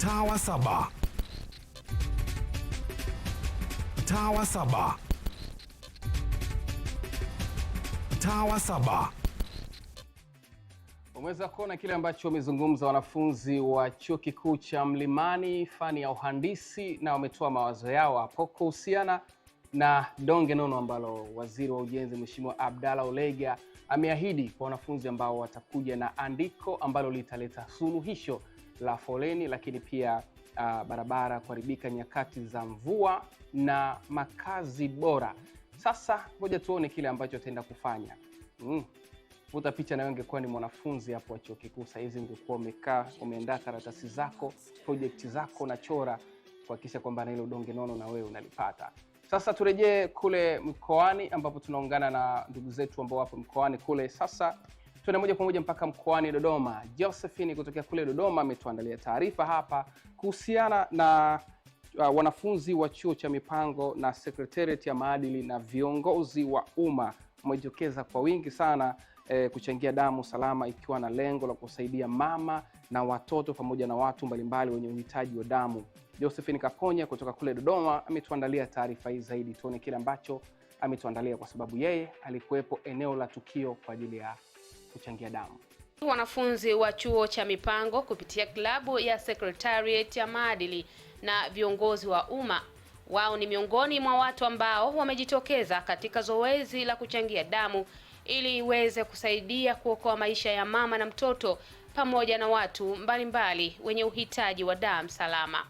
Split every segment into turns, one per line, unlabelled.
Mtaa wa Saba. Mtaa wa Saba. Mtaa wa Saba.
Umeweza kuona kile ambacho wamezungumza wanafunzi wa Chuo Kikuu cha Mlimani fani ya uhandisi, na wametoa mawazo yao hapo kuhusiana na donge nono ambalo Waziri wa Ujenzi Mheshimiwa Abdallah Ulega ameahidi kwa wanafunzi ambao watakuja na andiko ambalo litaleta suluhisho la foleni, lakini pia barabara kuharibika nyakati za mvua na makazi bora. Sasa ngoja tuone kile ambacho ataenda kufanya. Vuta picha na wewe ungekuwa ni mwanafunzi hapo wa chuo kikuu, sasa hizi ungekuwa umekaa umeandaa karatasi zako, project zako na chora kuhakikisha kwamba na hilo donge nono na wewe unalipata. Sasa turejee kule mkoani ambapo tunaungana na ndugu zetu ambao wapo mkoani kule. Sasa tuende moja kwa moja mpaka mkoani Dodoma. Josephine kutokea kule Dodoma ametuandalia taarifa hapa kuhusiana na wanafunzi wa chuo cha mipango na Secretariat ya maadili na viongozi wa umma wamejitokeza kwa wingi sana kuchangia damu salama, ikiwa na lengo la kusaidia mama na watoto pamoja na watu mbalimbali wenye uhitaji wa damu. Josephine Kaponya kutoka kule Dodoma ametuandalia taarifa hii zaidi. Tuone kile ambacho ametuandalia kwa sababu yeye alikuwepo eneo la tukio kwa ajili ya kuchangia damu.
Wanafunzi wa chuo cha mipango kupitia klabu ya Secretariat ya maadili na viongozi wa umma, wao ni miongoni mwa watu ambao wamejitokeza katika zoezi la kuchangia damu ili iweze kusaidia kuokoa maisha ya mama na mtoto pamoja na watu mbalimbali wenye uhitaji wa damu salama.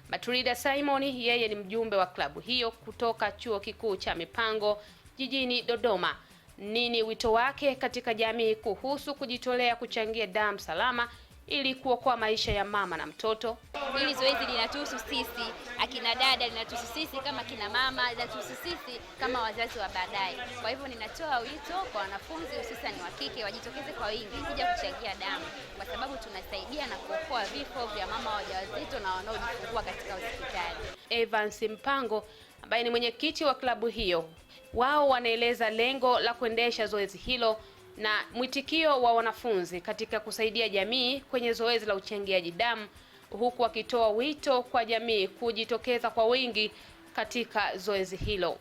Maturida Simon, yeye ni mjumbe wa klabu hiyo kutoka Chuo Kikuu cha Mipango jijini Dodoma. Nini wito wake katika jamii kuhusu kujitolea kuchangia damu salama ili kuokoa maisha ya mama na mtoto?
Hili zoezi linatuhusu sisi akina dada, linatuhusu sisi kama kina mama, linatuhusu sisi kama wazazi wa baadaye. Kwa hivyo ninatoa wito kwa wanafunzi hususan wa kike wajitokeze kwa wingi kuja kuchangia damu, kwa sababu tunasaidia na kuokoa vifo vya mama wajawazito na wanaojifungua katika hospitali.
Evans Mpango ambaye ni mwenyekiti wa klabu hiyo, wao wanaeleza lengo la kuendesha zoezi hilo na mwitikio wa wanafunzi katika kusaidia jamii kwenye zoezi la uchangiaji damu, huku wakitoa wito kwa jamii kujitokeza kwa wingi katika zoezi hilo.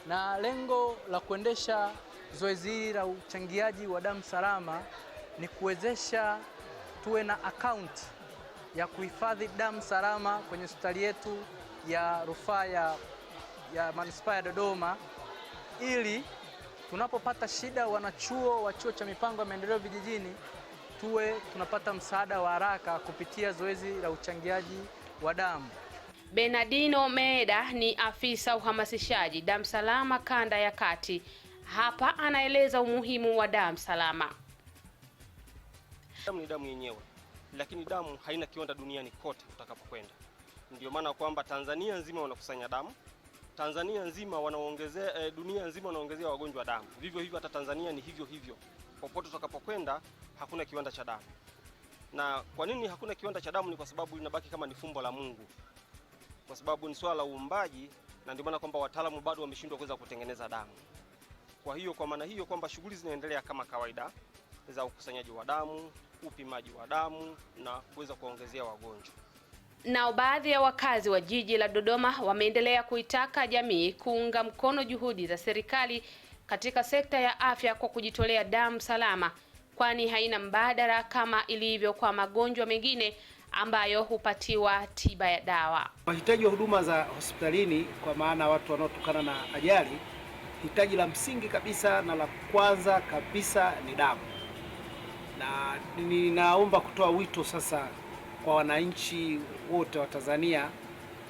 Na lengo la kuendesha zoezi hili la uchangiaji wa damu salama ni kuwezesha tuwe na account ya kuhifadhi damu salama kwenye hospitali yetu ya rufaa ya Manispaa ya Dodoma, ili tunapopata shida wanachuo wa chuo cha mipango ya maendeleo vijijini tuwe tunapata msaada wa haraka kupitia zoezi la uchangiaji wa damu.
Bernardino Meeda ni afisa uhamasishaji damu salama kanda ya kati. Hapa anaeleza umuhimu wa damu salama.
Damu ni damu yenyewe, lakini damu haina kiwanda duniani kote utakapokwenda. Ndio maana kwamba Tanzania nzima wanakusanya damu. Tanzania nzima wanaongezea, dunia nzima wanaongezea wagonjwa damu. Vivyo hivyo hata Tanzania ni hivyo hivyo. Popote tutakapokwenda hakuna kiwanda cha damu. Na kwa nini hakuna kiwanda cha damu? Ni kwa sababu linabaki kama ni fumbo la Mungu. Kwa sababu ni swala la uumbaji, na ndio maana kwamba wataalamu bado wameshindwa kuweza kutengeneza damu. Kwa hiyo kwa maana hiyo kwamba shughuli zinaendelea kama kawaida za ukusanyaji wa damu, upimaji wa damu na kuweza kuongezea wagonjwa.
Nao baadhi ya wakazi wa jiji la Dodoma wameendelea kuitaka jamii kuunga mkono juhudi za serikali katika sekta ya afya kwa kujitolea damu salama, kwani haina mbadala kama ilivyo kwa magonjwa mengine ambayo hupatiwa tiba ya dawa.
Mahitaji ya huduma za hospitalini, kwa maana watu wanaotokana na ajali, hitaji la msingi kabisa na la kwanza kabisa ni damu. Na ninaomba kutoa wito sasa kwa wananchi wote wa Tanzania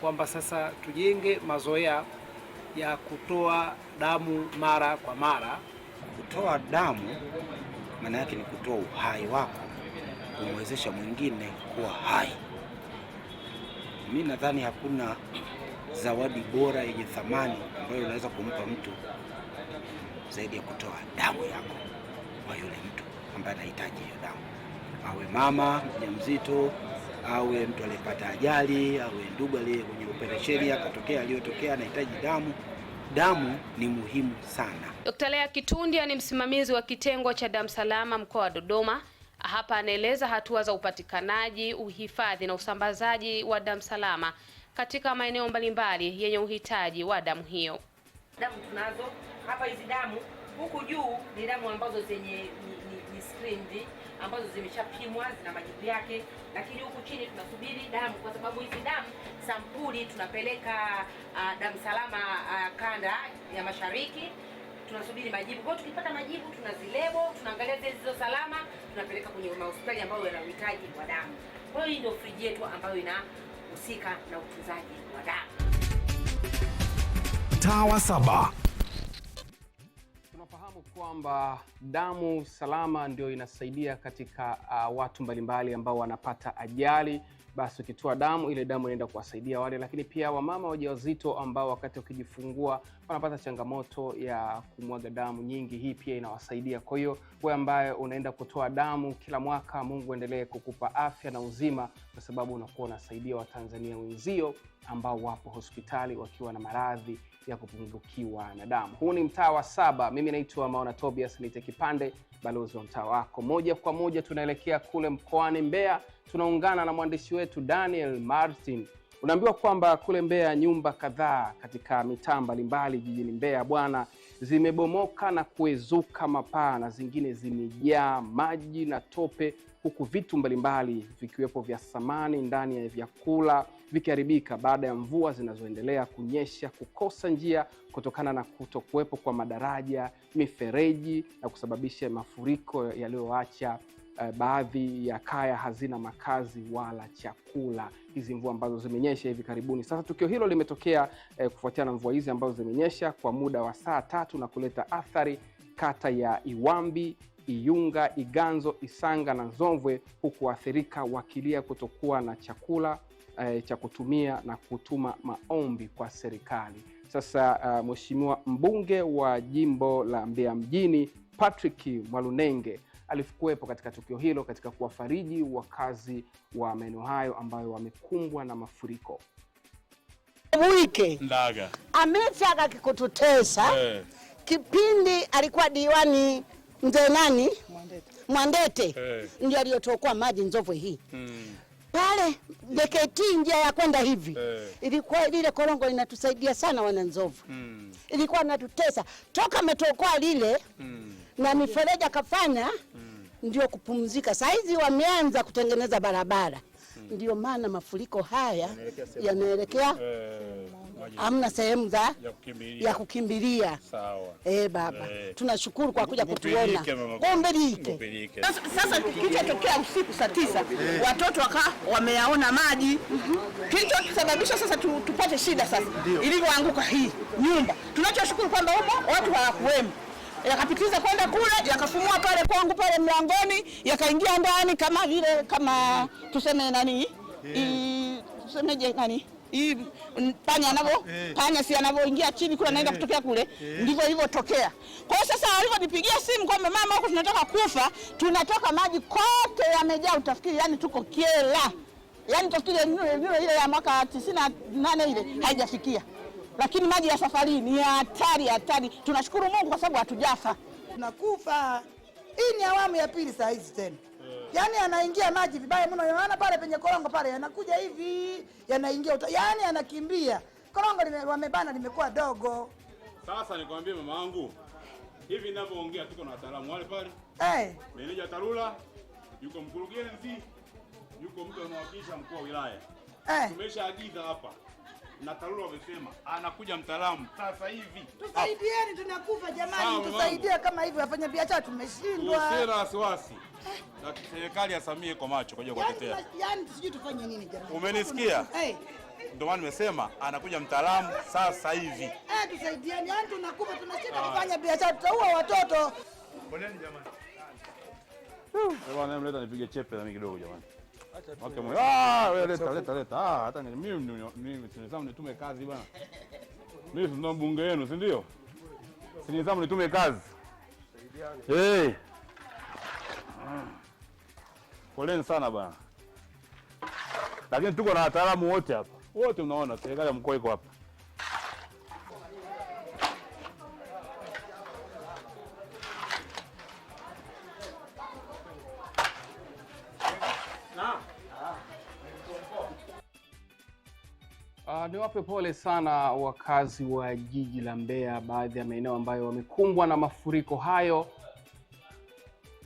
kwamba sasa tujenge mazoea ya kutoa damu mara kwa mara.
Kutoa damu maana yake ni kutoa uhai wako kumwezesha mwingine kuwa hai. Mimi nadhani hakuna zawadi bora yenye thamani ambayo unaweza kumpa mtu zaidi ya kutoa damu yako kwa yule mtu ambaye anahitaji hiyo damu. Awe mama mjamzito, awe mtu aliyepata ajali, awe ndugu aliye kwenye operesheni akatokea aliyotokea anahitaji damu. Damu ni muhimu sana.
Dr. Lea Kitundia ni msimamizi wa kitengo cha damu salama mkoa wa Dodoma. Hapa anaeleza hatua za upatikanaji, uhifadhi na usambazaji wa damu salama katika maeneo mbalimbali yenye uhitaji wa damu hiyo.
Damu tunazo hapa, hizi damu huku juu ni damu ambazo zenye ni screened, ambazo zimeshapimwa, zina majibu yake, lakini huku chini tunasubiri damu, kwa sababu hizi damu sampuli tunapeleka damu salama kanda ya Mashariki, tunasubiri majibu. Kwa hiyo tukipata majibu tunazilebo, tunaangalia zilizo salama, tunapeleka kwenye hospitali ambayo yana uhitaji wa damu. Kwa hiyo hii ndio friji yetu ambayo inahusika na utunzaji wa damu.
Mtaa wa Saba.
Tunafahamu kwamba damu salama ndio inasaidia katika watu mbalimbali ambao wanapata ajali. Basi ukitoa damu, ile damu inaenda kuwasaidia wale, lakini pia wamama wajawazito ambao wakati wakijifungua wanapata changamoto ya kumwaga damu nyingi, hii pia inawasaidia. Kwa hiyo wewe ambaye unaenda kutoa damu kila mwaka, Mungu endelee kukupa afya na uzima, kwa sababu unakuwa unasaidia Watanzania wenzio ambao wapo hospitali wakiwa na maradhi ya kupungukiwa na damu. Huu ni Mtaa wa Saba. Mimi naitwa Maona Tobias, nite kipande balozi wa mtaa wako. Moja kwa moja tunaelekea kule mkoani Mbeya. Tunaungana na mwandishi wetu Daniel Martin. Unaambiwa kwamba kule Mbeya nyumba kadhaa katika mitaa mbalimbali jijini Mbeya bwana zimebomoka na kuezuka mapaa, na zingine zimejaa maji na tope, huku vitu mbalimbali vikiwepo vya samani ndani ya vyakula vikiharibika baada ya mvua zinazoendelea kunyesha, kukosa njia kutokana na kutokuwepo kwa madaraja, mifereji, na kusababisha mafuriko yaliyoacha baadhi ya kaya hazina makazi wala chakula. Hizi mvua ambazo zimenyesha hivi karibuni. Sasa tukio hilo limetokea kufuatia na mvua hizi ambazo zimenyesha kwa muda wa saa 3 na kuleta athari kata ya Iwambi, Iyunga, Iganzo, Isanga na Nzomvwe, huku waathirika wakilia kutokuwa na chakula cha kutumia na kutuma maombi kwa serikali. Sasa Mheshimiwa mbunge wa jimbo la Mbeya mjini Patrick Mwalunenge alikuwepo katika tukio hilo katika kuwafariji wakazi wa maeneo hayo ambayo wamekumbwa na mafuriko.
Wike Ndaga ametaka kikututesa kipindi alikuwa diwani mzee nani Mwandete ndio aliyotokoa maji Nzovwe hii pale JKT njia ya kwenda hivi ilikuwa lile korongo linatusaidia sana wana Nzovwe ilikuwa natutesa toka metokoa lile na mifereji akafanya ndio kupumzika. Saizi wameanza kutengeneza barabara ndio maana mafuriko haya yanaelekea hamna sehemu ya kukimbilia. Sawa. Baba. Tunashukuru kwa kuja kutuona. Kumbelike.
Sasa kilichotokea usiku saa 9 watoto wameyaona maji. Kilichosababisha sasa tupate shida sasa. Ilivyoanguka hii nyumba. Tunachoshukuru kwamba huko watu hawakuwemo. Yakapitiza kwenda kule, yakafumua pale kwangu pale mlangoni, yakaingia ndani kama vile kama tuseme nani? Tusemeje nani? Panya si anavyoingia chini kule anaenda kutokea kule, ndivyo ilivyotokea. Kwa hiyo sasa walivyonipigia simu kwamba mama huko tunataka kufa, tunatoka maji kote yamejaa, utafikiri yani tuko Kiela. Yani utafikiri ile ya mwaka 98 ile haijafikia. Lakini maji ya safari ni hatari. Tunashukuru Mungu kwa sababu hatujafa.
Tunakufa. Hii ni awamu ya pili saa hizi tena. Yaani anaingia maji vibaya mno, yana pale penye korongo pale yanakuja hivi, yanaingia yaani anakimbia. Korongo wamebana limekuwa dogo.
Sasa nikwambie mama wangu, hivi ninavyoongea tuko na wataalamu wale pale. Meneja Tarura, yuko mkurugenzi, yuko mtu anawakilisha mkuu wa wilaya. Tumeshaagiza hapa. Na Tarura wamesema anakuja mtaalamu sasa hivi.
Tusaidieni, tunakufa jamani, tusaidie kama hivi wafanya biashara tumeshindwa.
Usira wasiwasi. Na serikali ya Samia iko macho kwa ajili ya kutetea.
Yaani sijui tufanye nini jamani.
Umenisikia? Ndio maana nimesema anakuja mtaalamu sasa hivi.
Tusaidieni, yaani tunakufa tunashindwa kufanya biashara, tutaua watoto.
Poleni jamani. Bwana mleta nipige chepe na mimi kidogo jamani. Okay, wewe leta. Hata mimi tunasema nitume kazi bwana. Mimi ndo mbunge wenu, si ndio? Si nizamu nitume kazi. Poleni sana bwana. Lakini tuko na wataalamu wote hapa. Wote mnaona serikali ya mkoa iko hapa.
Niwape pole sana wakazi wa jiji la Mbeya, baadhi ya maeneo ambayo wamekumbwa na mafuriko hayo,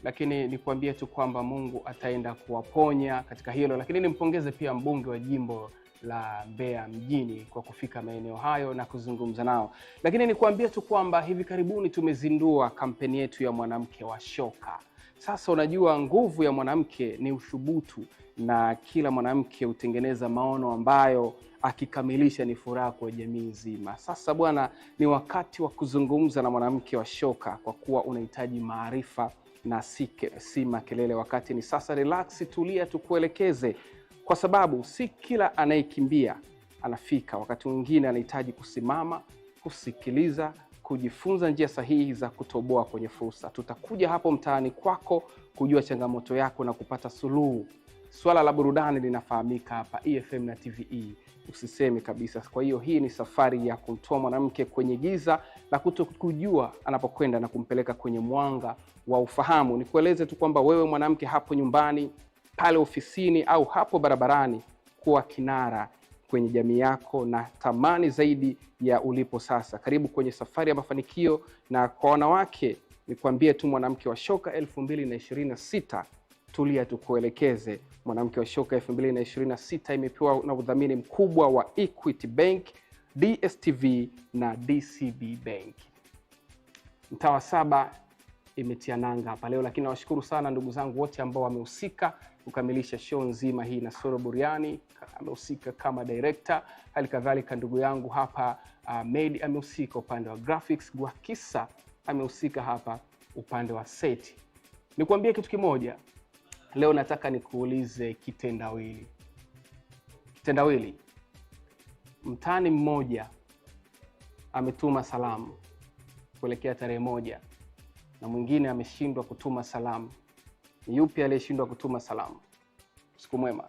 lakini nikwambie tu kwamba Mungu ataenda kuwaponya katika hilo. Lakini nimpongeze pia mbunge wa jimbo la Mbeya mjini kwa kufika maeneo hayo na kuzungumza nao. Lakini nikwambie tu kwamba hivi karibuni tumezindua kampeni yetu ya mwanamke wa shoka. Sasa unajua nguvu ya mwanamke ni uthubutu, na kila mwanamke hutengeneza maono ambayo akikamilisha ni furaha kwa jamii nzima. Sasa bwana, ni wakati wa kuzungumza na mwanamke wa shoka, kwa kuwa unahitaji maarifa na si makelele. Wakati ni sasa. Relax, tulia, tukuelekeze, kwa sababu si kila anayekimbia anafika. Wakati mwingine anahitaji kusimama, kusikiliza, kujifunza njia sahihi za kutoboa kwenye fursa. Tutakuja hapo mtaani kwako kujua changamoto yako na kupata suluhu. Swala la burudani linafahamika hapa EFM na TVE, usiseme kabisa. Kwa hiyo hii ni safari ya kumtoa mwanamke kwenye giza la kutokujua anapokwenda na kumpeleka kwenye mwanga wa ufahamu. Nikueleze tu kwamba wewe mwanamke hapo nyumbani, pale ofisini au hapo barabarani, kuwa kinara kwenye jamii yako na tamani zaidi ya ulipo sasa. Karibu kwenye safari ya mafanikio. Na kwa wanawake nikwambie tu, mwanamke wa shoka 2026, tulia tukuelekeze. Mwanamke wa shoka 2026 imepewa na udhamini mkubwa wa Equity Bank, DSTV na DCB Bank. Mtawa Saba imetia nanga hapa leo, lakini nawashukuru sana ndugu zangu wote ambao wamehusika kukamilisha show nzima hii. Nasoro Buriani amehusika kama director, hali kadhalika ndugu yangu hapa Medi amehusika upande wa graphics, Gwakisa amehusika hapa upande wa set. Nikwambie kitu kimoja, leo nataka nikuulize kitendawili. Kitendawili, mtani mmoja ametuma salamu kuelekea tarehe 1 na mwingine ameshindwa kutuma salamu. Ni yupi aliyeshindwa kutuma salamu? Siku mwema.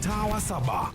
Tawa Saba.